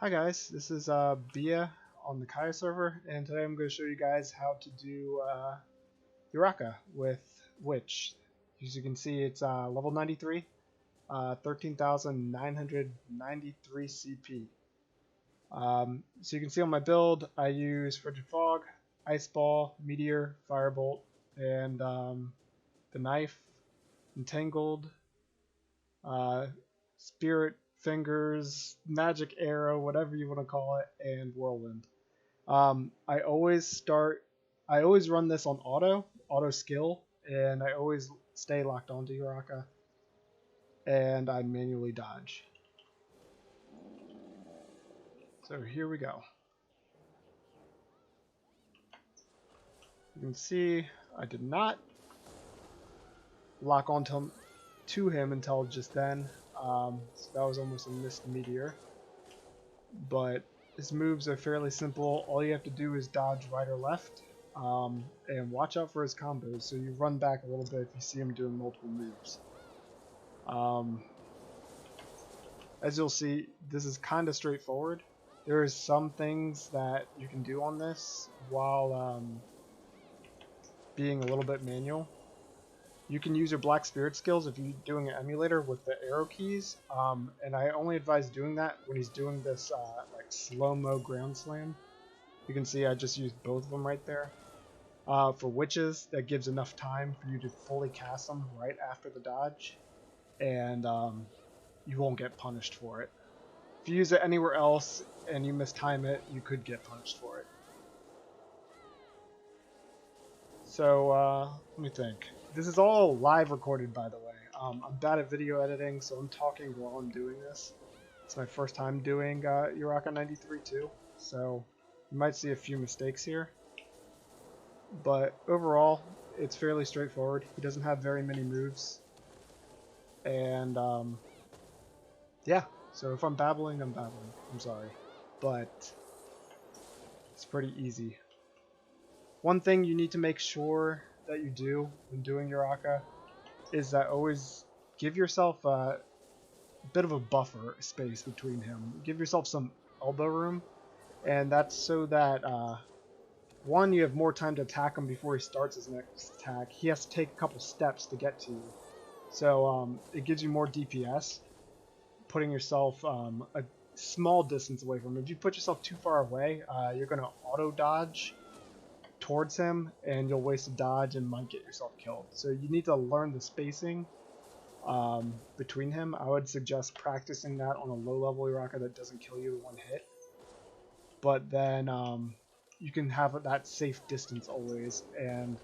Hi guys, this is Bia on the Kaia server, and today I'm going to show you guys how to do Uraka with Witch. As you can see, it's level 93, 13,993 CP. So you can see on my build, I use Frigid Fog, Ice Ball, Meteor, Firebolt, and the Knife, Entangled, uh, Spirit Fingers, Magic Arrow, whatever you want to call it, and Whirlwind. I always run this on auto skill, and I always stay locked onto Uraka, and I manually dodge. So here we go. You can see I did not lock onto to him until just then. So that was almost a missed meteor. But his moves are fairly simple. All you have to do is dodge right or left, and watch out for his combos. So you run back a little bit if you see him doing multiple moves. As you'll see, this is kind of straightforward. There is some things that you can do on this while being a little bit manual. You can use your Black Spirit skills if you're doing an emulator with the arrow keys, and I only advise doing that when he's doing this like slow-mo ground slam. You can see I just used both of them right there. For witches, that gives enough time for you to fully cast them right after the dodge, and you won't get punished for it. If you use it anywhere else and you mistime it, you could get punished for it. So let me think. This is all live recorded, by the way. I'm bad at video editing, so I'm talking while I'm doing this. It's my first time doing Uraka 93 too, so you might see a few mistakes here. But overall, it's fairly straightforward. He doesn't have very many moves. And yeah, so if I'm babbling, I'm babbling. I'm sorry. But it's pretty easy. One thing you need to make sure that you do when doing Uraka is that always give yourself a bit of a buffer space between him. Give yourself some elbow room, and that's so that one, you have more time to attack him before he starts his next attack. He has to take a couple steps to get to you, so it gives you more DPS, putting yourself a small distance away from him. If you put yourself too far away, you're going to auto dodge towards him, and you'll waste a dodge and might get yourself killed. So you need to learn the spacing between him. I would suggest practicing that on a low level Uraka that doesn't kill you in one hit. But then you can have that safe distance always, and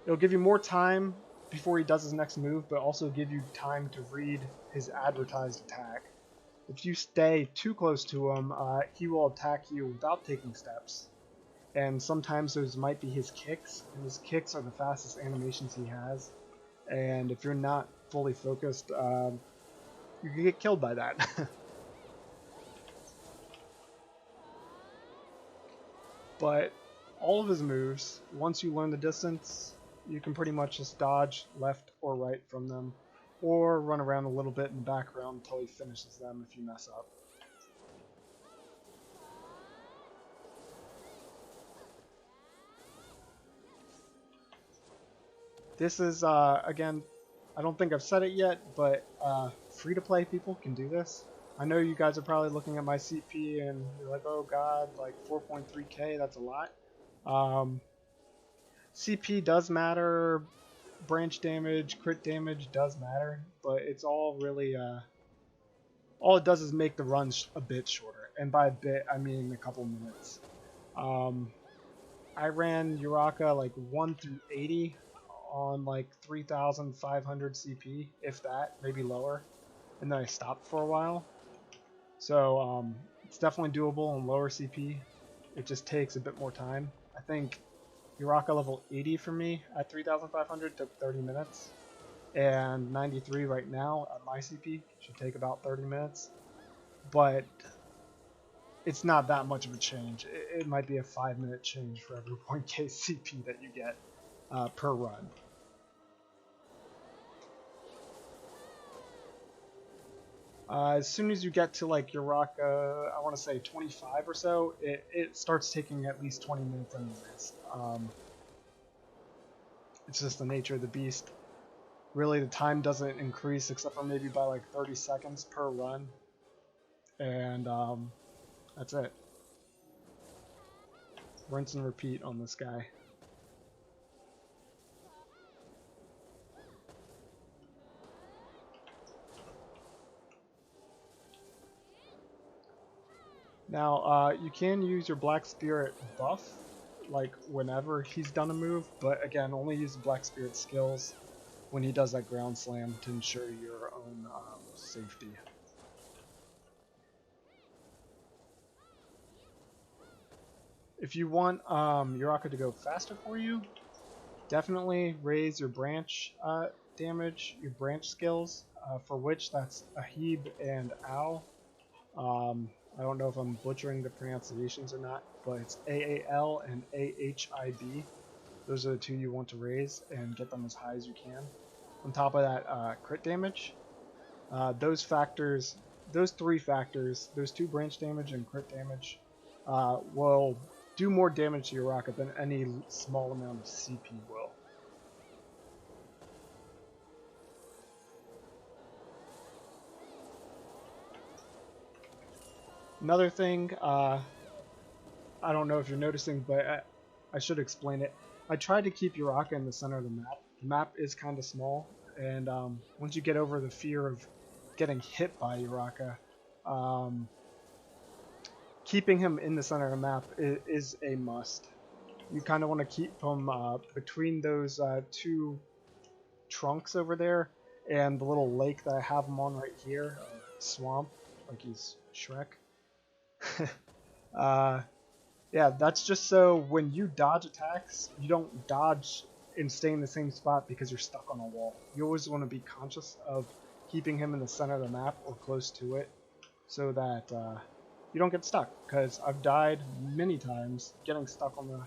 it'll give you more time before he does his next move, but also give you time to read his advertised attack. If you stay too close to him, he will attack you without taking steps. And sometimes those might be his kicks, and his kicks are the fastest animations he has. And if you're not fully focused, you can get killed by that. But all of his moves, once you learn the distance, you can pretty much just dodge left or right from them, or run around a little bit in the background until he finishes them if you mess up. This is, again, I don't think I've said it yet, but free-to-play people can do this. I know you guys are probably looking at my CP and you're like, oh god, like 4.3k, that's a lot. CP does matter, branch damage, crit damage does matter, but it's all really, all it does is make the run a bit shorter. And by a bit, I mean a couple minutes. I ran Uraka like 1 through 80 on like 3,500 CP, if that, maybe lower, and then I stopped for a while. So it's definitely doable on lower CP. It just takes a bit more time. I think Uraka level 80 for me at 3,500 took 30 minutes, and 93 right now at my CP should take about 30 minutes. But it's not that much of a change. It might be a 5-minute change for every 1k CP that you get per run. As soon as you get to like Uraka, I want to say 25 or so, it starts taking at least 20 minutes anyways. It's just the nature of the beast. Really, the time doesn't increase except for maybe by like 30 seconds per run, and that's it. Rinse and repeat on this guy. Now, you can use your Black Spirit buff, like whenever he's done a move, but again, only use the Black Spirit skills when he does that ground slam to ensure your own safety. If you want Uraka to go faster for you, definitely raise your branch damage, your branch skills, for which that's Ahib and Ow. I don't know if I'm butchering the pronunciations or not, but it's AAL and AHIB. Those are the two you want to raise and get them as high as you can. On top of that, crit damage. Those factors, those three factors, those two branch damage and crit damage, will do more damage to your rocket than any small amount of CP will. Another thing, I don't know if you're noticing, but I should explain it. I tried to keep Uraka in the center of the map. The map is kind of small, and once you get over the fear of getting hit by Uraka, keeping him in the center of the map is a must. You kind of want to keep him between those two trunks over there and the little lake that I have him on right here, swamp, like he's Shrek. Yeah, that's just so when you dodge attacks, you don't dodge and stay in the same spot because you're stuck on a wall. You always want to be conscious of keeping him in the center of the map or close to it so that you don't get stuck, because I've died many times getting stuck on the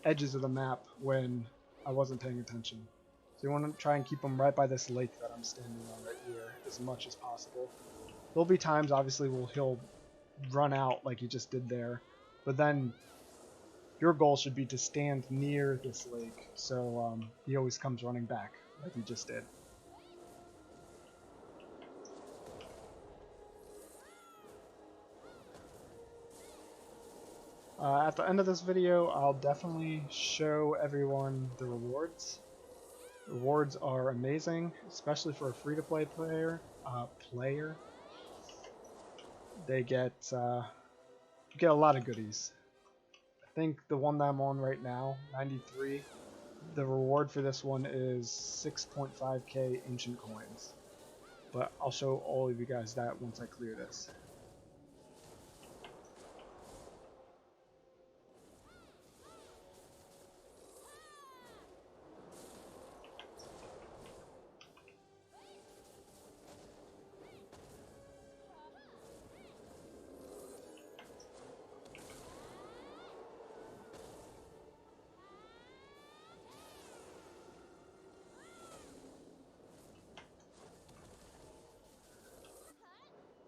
edges of the map when I wasn't paying attention. So you want to try and keep him right by this lake that I'm standing on right here as much as possible. There'll be times, obviously, where he'll run out like he just did there, but then your goal should be to stand near this lake, so he always comes running back like he just did. At the end of this video, I'll definitely show everyone the rewards. Rewards are amazing, especially for a free-to-play player. They get a lot of goodies. I think the one that I'm on right now, 93, the reward for this one is 6.5k ancient coins. But I'll show all of you guys that once I clear this.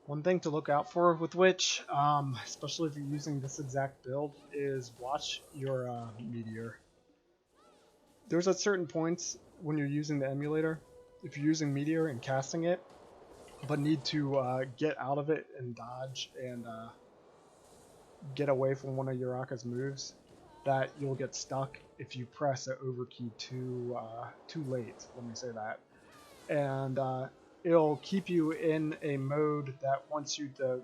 One thing to look out for with Witch, especially if you're using this exact build, is watch your meteor. There's at certain points when you're using the emulator, if you're using meteor and casting it, but need to get out of it and dodge and get away from one of Uraka's moves, that you'll get stuck if you press an overkey too late, let me say that. And it'll keep you in a mode that wants you to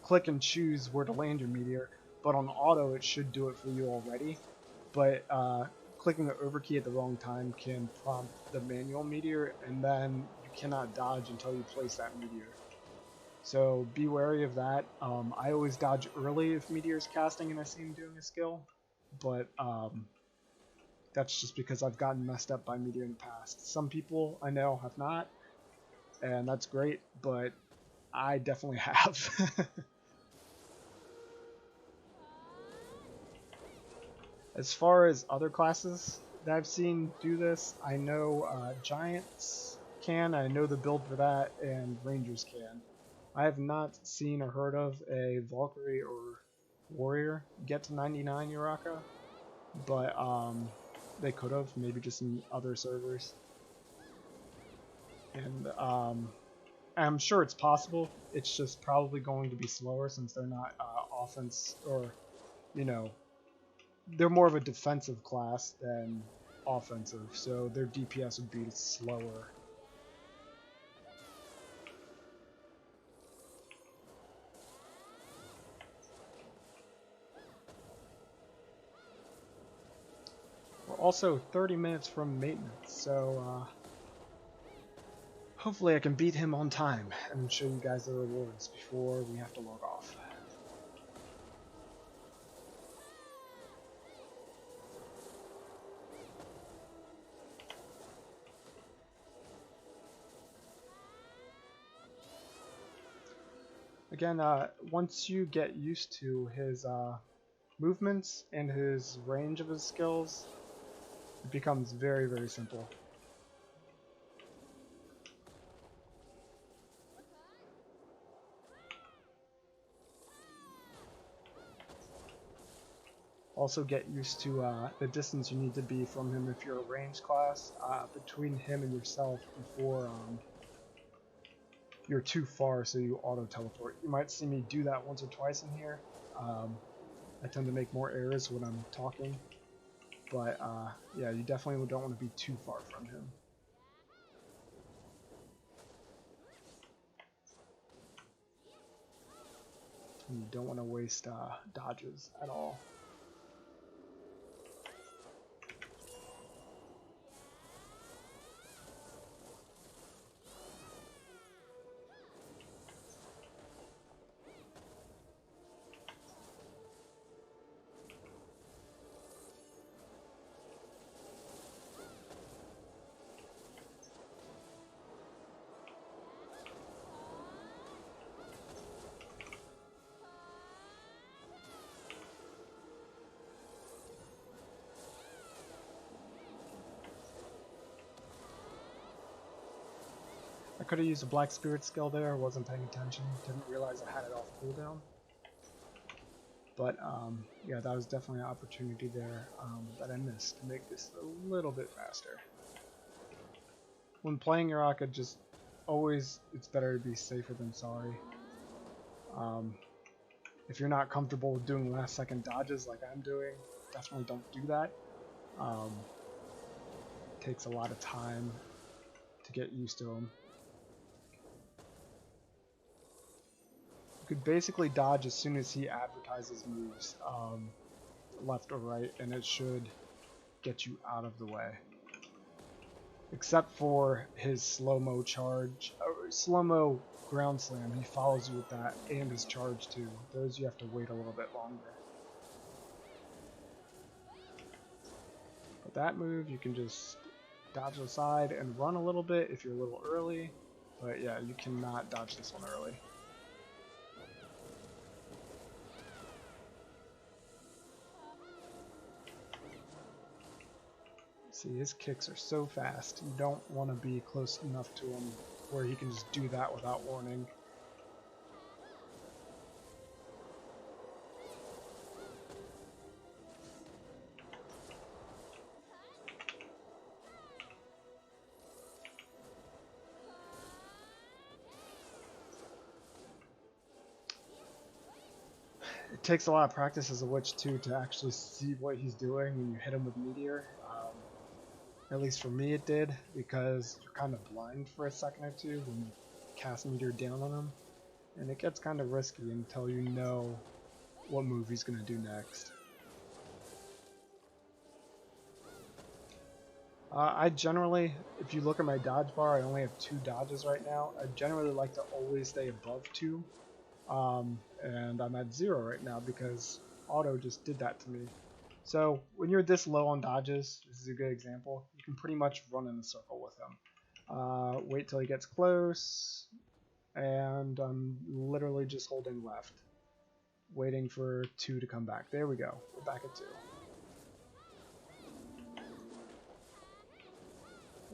click and choose where to land your meteor, but on auto it should do it for you already. But clicking the overkey at the wrong time can prompt the manual meteor, and then you cannot dodge until you place that meteor. So be wary of that. I always dodge early if meteor's casting and I see him doing a skill, but that's just because I've gotten messed up by meteor in the past. Some people I know have not, and that's great, but I definitely have. As far as other classes that I've seen do this, I know Giants can, I know the build for that, and Rangers can. I have not seen or heard of a Valkyrie or Warrior get to 99 Uraka, but they could have, maybe just in other servers. And I'm sure it's possible. It's just probably going to be slower since they're not offense, or, you know, they're more of a defensive class than offensive, so their DPS would be slower. We're also 30 minutes from maintenance, so hopefully I can beat him on time and show you guys the rewards before we have to log off. Again, once you get used to his movements and his range of his skills, it becomes very, very simple. Also get used to the distance you need to be from him if you're a ranged class, between him and yourself before you're too far so you auto-teleport. You might see me do that once or twice in here. I tend to make more errors when I'm talking, but yeah, you definitely don't want to be too far from him. And you don't want to waste dodges at all. I could have used a Black Spirit skill there, wasn't paying attention, didn't realize I had it off cooldown. But yeah, that was definitely an opportunity there that I missed to make this a little bit faster. When playing Uraka, just always, it's better to be safer than sorry. If you're not comfortable with doing last second dodges like I'm doing, definitely don't do that. It takes a lot of time to get used to them. You could basically dodge as soon as he advertises moves, left or right, and it should get you out of the way. Except for his slow-mo charge, slow-mo ground slam, he follows you with that, and his charge too. Those you have to wait a little bit longer. But that move, you can just dodge aside and run a little bit if you're a little early. But yeah, you cannot dodge this one early. See, his kicks are so fast. You don't want to be close enough to him where he can just do that without warning. It takes a lot of practice as a witch too to actually see what he's doing when you hit him with Meteor. At least for me it did, because you're kind of blind for a second or two when you cast Meteor down on him. And it gets kind of risky until you know what move he's going to do next. I generally, if you look at my dodge bar, I only have 2 dodges right now. I generally like to always stay above 2. And I'm at 0 right now because auto just did that to me. So when you're this low on dodges, this is a good example, you can pretty much run in a circle with him. Wait till he gets close, and I'm literally just holding left, waiting for 2 to come back. There we go, we're back at 2.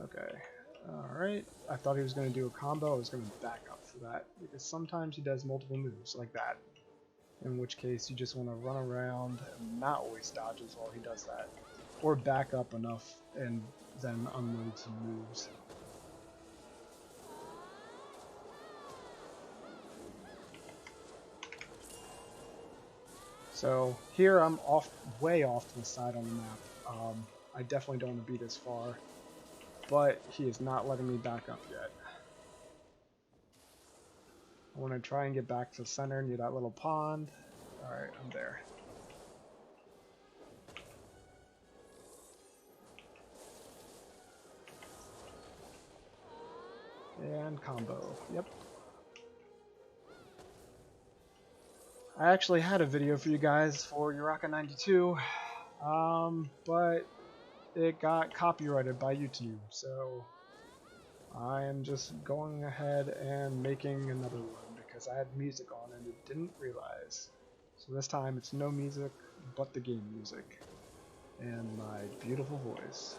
Okay, alright, I thought he was going to do a combo, I was going to back up for for that, because sometimes he does multiple moves like that, in which case you just want to run around and not waste dodges while he does that, or back up enough and then unload some moves. So here I'm way off to the side on the map. I definitely don't want to be this far, but he is not letting me back up yet. I want to try and get back to the center near that little pond. Alright, I'm there. And combo. Yep. I actually had a video for you guys for Uraka 92, but it got copyrighted by YouTube, so I am just going ahead and making another one because I had music on and it didn't realize. So this time it's no music but the game music and my beautiful voice.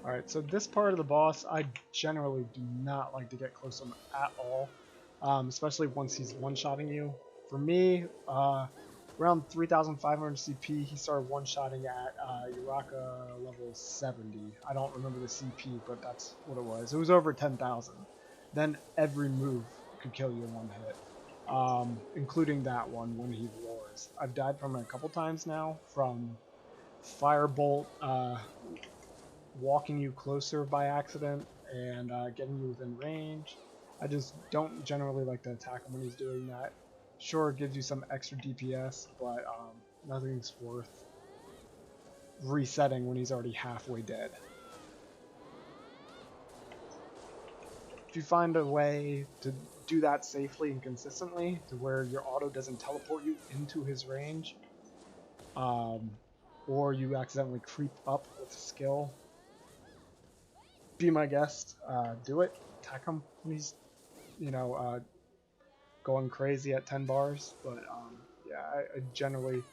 Alright, so this part of the boss, I generally do not like to get close to him at all, especially once he's one-shotting you. For me, around 3,500 CP, he started one-shotting at Uraka level 70. I don't remember the CP, but that's what it was. It was over 10,000. Then every move could kill you in one hit, including that one when he roars. I've died from it a couple times now, from Firebolt, walking you closer by accident and getting you within range. I just don't generally like to attack him when he's doing that. Sure, it gives you some extra DPS, but nothing's worth resetting when he's already halfway dead. If you find a way to do that safely and consistently, to where your auto doesn't teleport you into his range, or you accidentally creep up with a skill, be my guest, do it, attack him when he's, going crazy at 10 bars, but yeah, I generally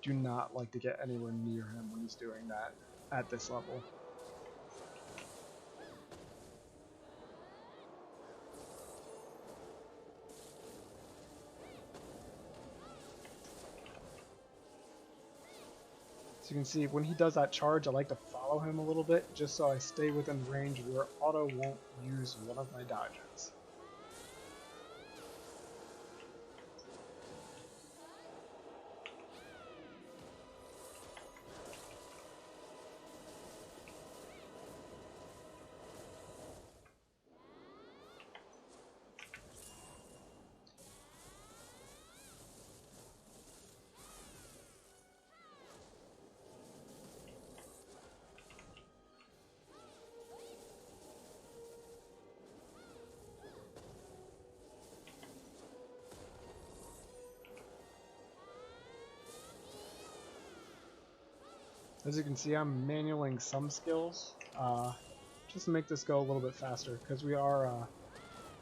do not like to get anywhere near him when he's doing that at this level. So you can see when he does that charge, I like to follow him a little bit just so I stay within range where auto won't use one of my dodges. As you can see, I'm manualing some skills, just to make this go a little bit faster, because we are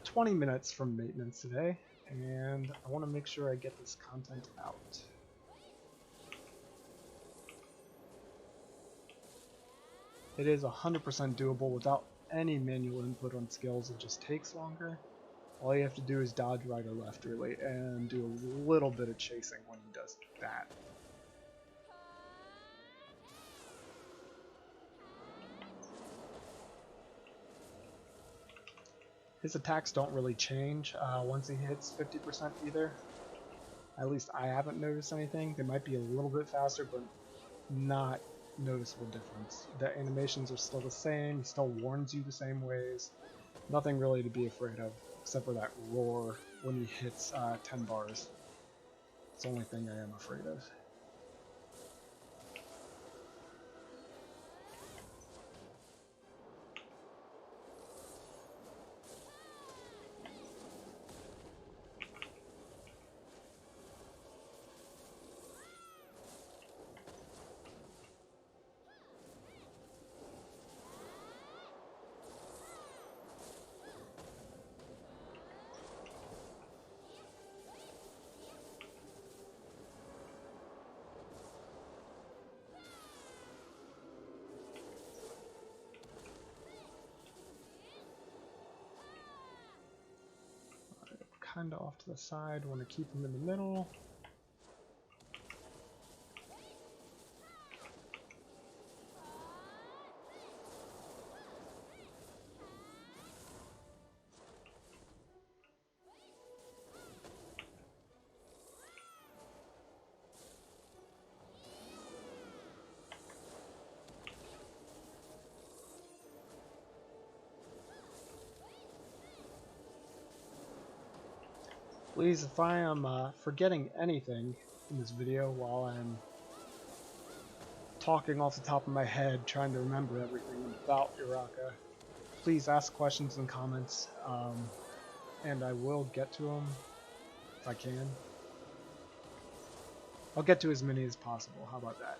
20 minutes from maintenance today, and I want to make sure I get this content out. It is 100% doable without any manual input on skills. It just takes longer. All you have to do is dodge right or left, really, and do a little bit of chasing when he does that. His attacks don't really change once he hits 50% either. At least I haven't noticed anything. They might be a little bit faster, but not noticeable difference. The animations are still the same. He still warns you the same ways. Nothing really to be afraid of, except for that roar when he hits 10 bars. It's the only thing I am afraid of. kind of off to the side. Want to keep him in the middle. Please, if I am forgetting anything in this video while I'm talking off the top of my head, trying to remember everything about Uraka, please ask questions in the comments, and I will get to them if I can. I'll get to as many as possible. How about that?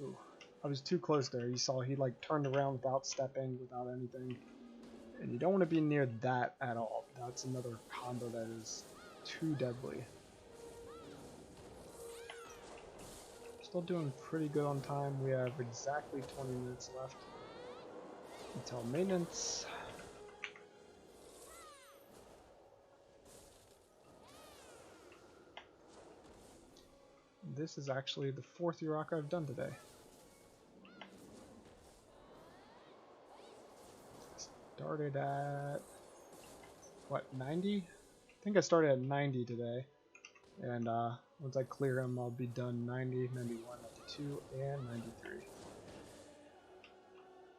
Ooh, I was too close there. You saw he like turned around without stepping, without anything. And you don't want to be near that at all. That's another combo that is too deadly. Still doing pretty good on time. We have exactly 20 minutes left until maintenance. This is actually the 4th Uraka I've done today. Started at, what, 90? I think I started at 90 today. And once I clear them, I'll be done 90, 91, 92, and 93.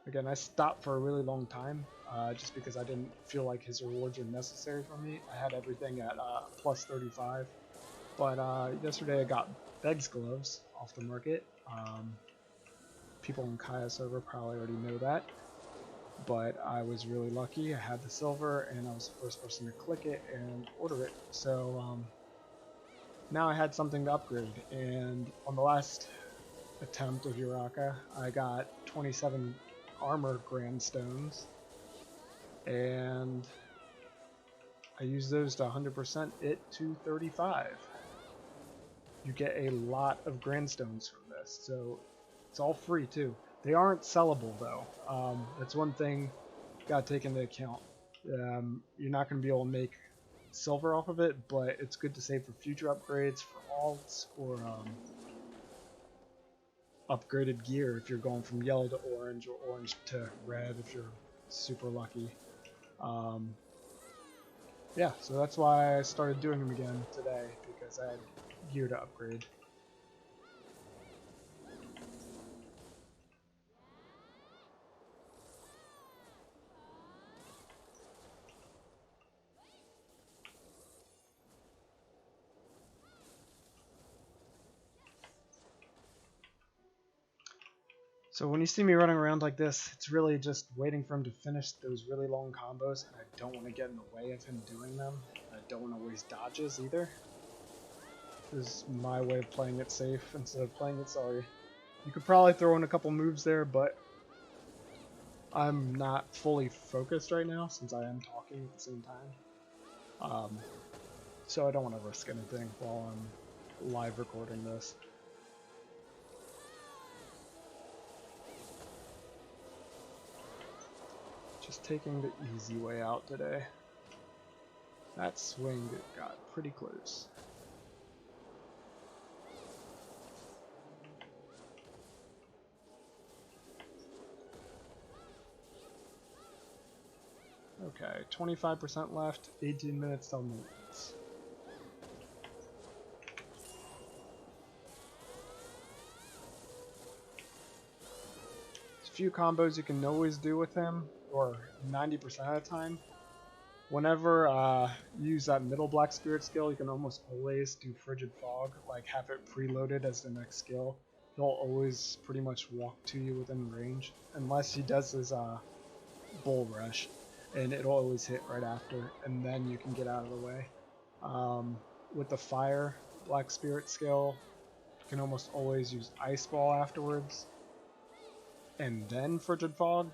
Again, I stopped for a really long time, just because I didn't feel like his rewards were necessary for me. I had everything at plus 35. But yesterday I got Beg's gloves off the market. People in Kaia server probably already know that. But I was really lucky. I had the silver and I was the first person to click it and order it. So now I had something to upgrade. And on the last attempt of Uraka, I got 27 armor grandstones. And I used those to 100% it to 35. You get a lot of grandstones from this, so it's all free too. They aren't sellable though. That's one thing you gotta take into account. You're not gonna be able to make silver off of it, but it's good to save for future upgrades, for alts, or upgraded gear if you're going from yellow to orange or orange to red if you're super lucky. Yeah, so that's why I started doing them again today, because I had gear to upgrade. So when you see me running around like this, it's really just waiting for him to finish those really long combos, and I don't want to get in the way of him doing them. I don't want to waste dodges either. This is my way of playing it safe instead of playing it sorry. You could probably throw in a couple moves there, but I'm not fully focused right now since I am talking at the same time. So I don't want to risk anything while I'm live recording this. Just taking the easy way out today. That swing got pretty close. Okay, 25% left, 18 minutes till maintenance. There's a few combos you can always do with him, or 90% of the time. Whenever you use that middle black spirit skill, you can almost always do Frigid Fog, like have it preloaded as the next skill. He'll always pretty much walk to you within range, unless he does his bull rush, and it'll always hit right after, and then you can get out of the way. With the fire black spirit skill, you can almost always use Ice Ball afterwards, and then Frigid Fog.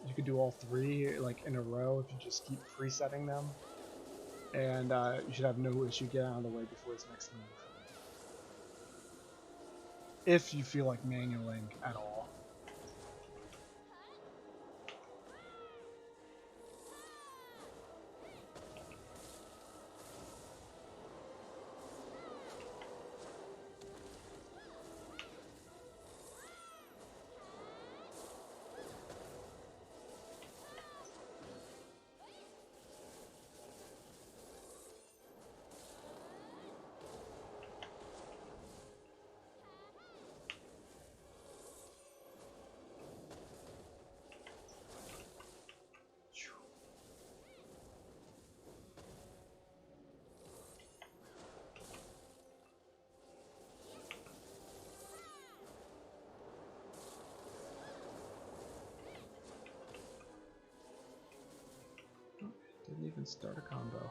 You could do all three like in a row if you just keep presetting them, and you should have no issue getting out of the way before his next move. If you feel like manualing at all. and start a combo.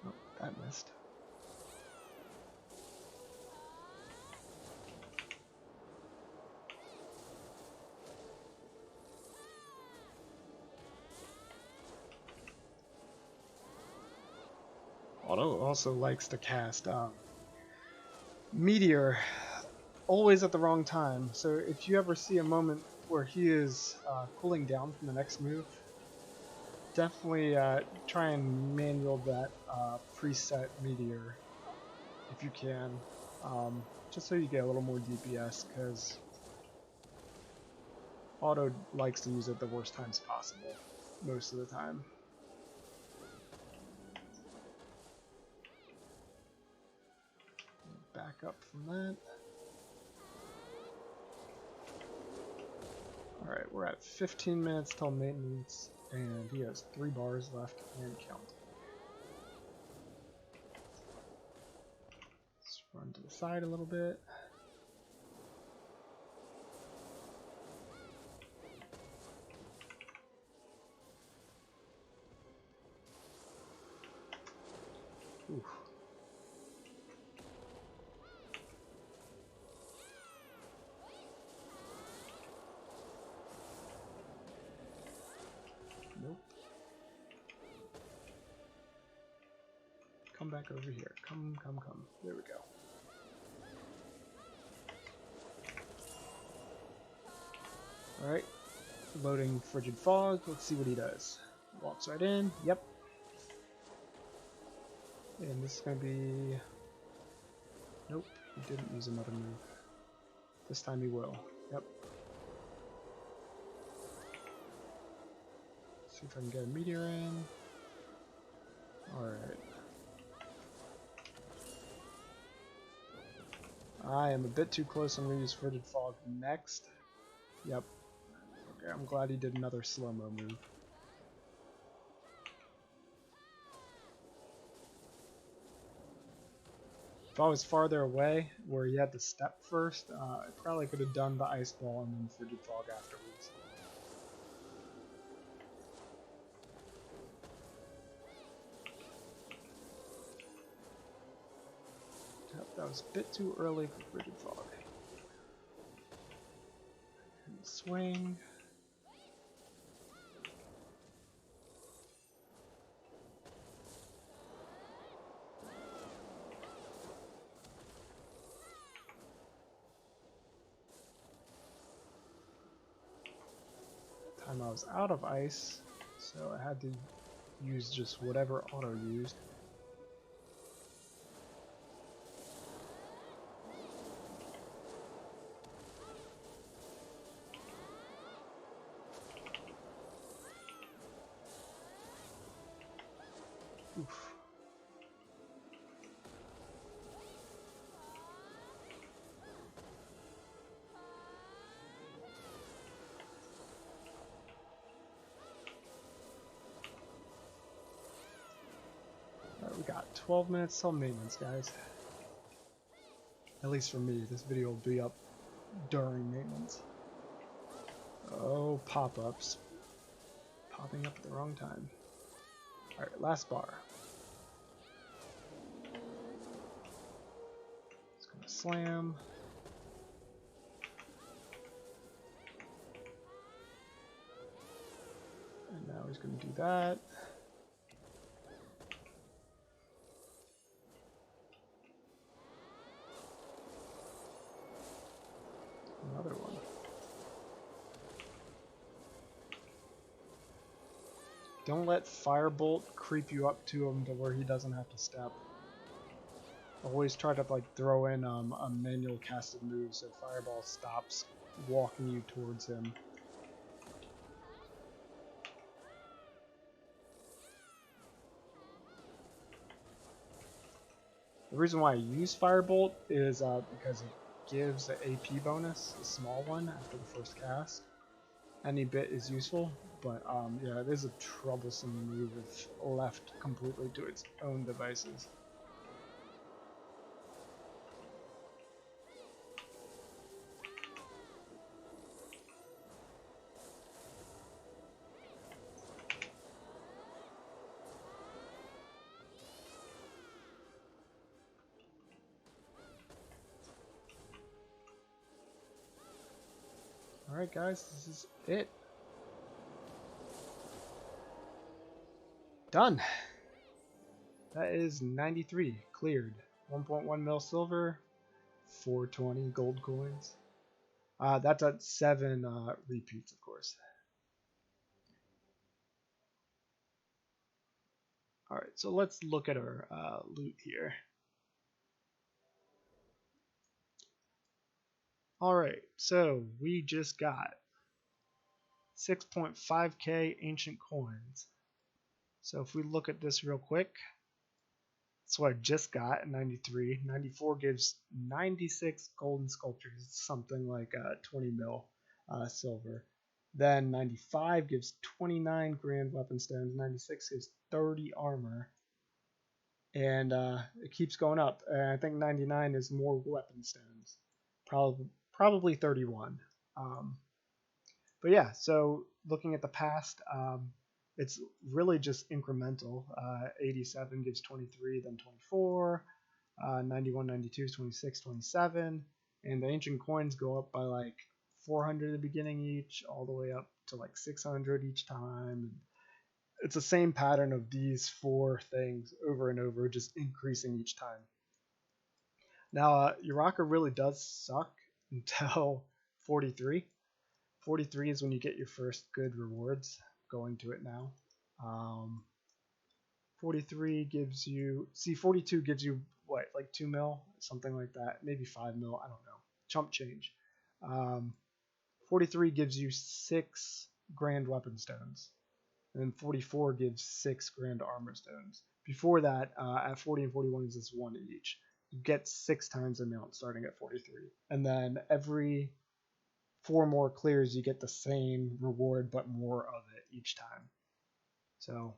Oh, that missed. Otto also likes to cast Meteor always at the wrong time. So if you ever see a moment where he is cooling down from the next move, definitely try and manual that preset Meteor if you can, just so you get a little more DPS, because Auto likes to use it the worst times possible most of the time. Back up from that. Alright, we're at 15 minutes till maintenance, and he has 3 bars left and counting. Let's run to the side a little bit. Oof. Nope. Come back over here. Come. There we go. Alright. Loading Frigid Fog. Let's see what he does. Walks right in. Yep. And this is going to be... Nope. He didn't use another move. This time he will. Yep. See if I can get a meteor in. Alright. I am a bit too close. I'm going to use Frigid Fog next. Yep. Okay, I'm glad he did another slow-mo move. If I was farther away, where he had to step first, I probably could have done the Ice Ball and then Frigid Fog afterwards. That was a bit too early for Frigid Fog. And swing. Time I was out of ice, so I had to use just whatever auto used. Oof. Alright, we got 12 minutes till maintenance, guys. At least for me, this video will be up during maintenance. Oh, pop-ups. Popping up at the wrong time. Alright, last bar. It's gonna slam. And now he's gonna do that. Another one. Don't let Firebolt creep you up to him to where he doesn't have to step. Always try to like throw in a manual casted move so Fireball stops walking you towards him. The reason why I use Firebolt is because gives an AP bonus, a small one after the first cast. Any bit is useful, but yeah, it is a troublesome to move if left completely to its own devices. Alright guys, this is it. Done! That is 93 cleared. 1.1 mil silver, 420 gold coins. That's at 7 repeats, of course. Alright, so let's look at our loot here. Alright, so we just got 6.5k ancient coins. So if we look at this real quick, that's what I just got, 93. 94 gives 96 golden sculptures, something like 20 mil silver. Then 95 gives 29 grand weapon stones. 96 gives 30 armor. And it keeps going up. And I think 99 is more weapon stones. Probably 31. But yeah, so looking at the past, it's really just incremental. 87 gives 23, then 24. 91, 92 is 26, 27. And the ancient coins go up by like 400 at the beginning each, all the way up to like 600 each time. It's the same pattern of these 4 things over and over, just increasing each time. Now, Uraka really does suck until 43. 43 is when you get your first good rewards. Going to it now. 43 gives you, 42 gives you what, like 2 mil, something like that, maybe 5 mil, I don't know, chump change. 43 gives you 6 grand weapon stones, and then 44 gives 6 grand armor stones. Before that, at 40 and 41 is just 1 each. You get 6 times the amount starting at 43, and then every 4 more clears you get the same reward but more of it each time. So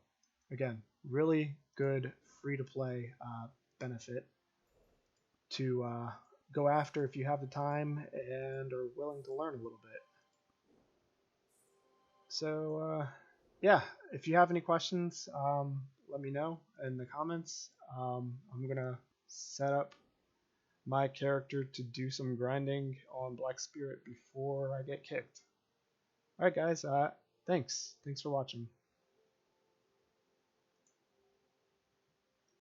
again, really good free-to-play benefit to go after if you have the time and are willing to learn a little bit. So yeah, if you have any questions, let me know in the comments. I'm gonna set up my character to do some grinding on Black Spirit before I get kicked. Alright guys, thanks for watching.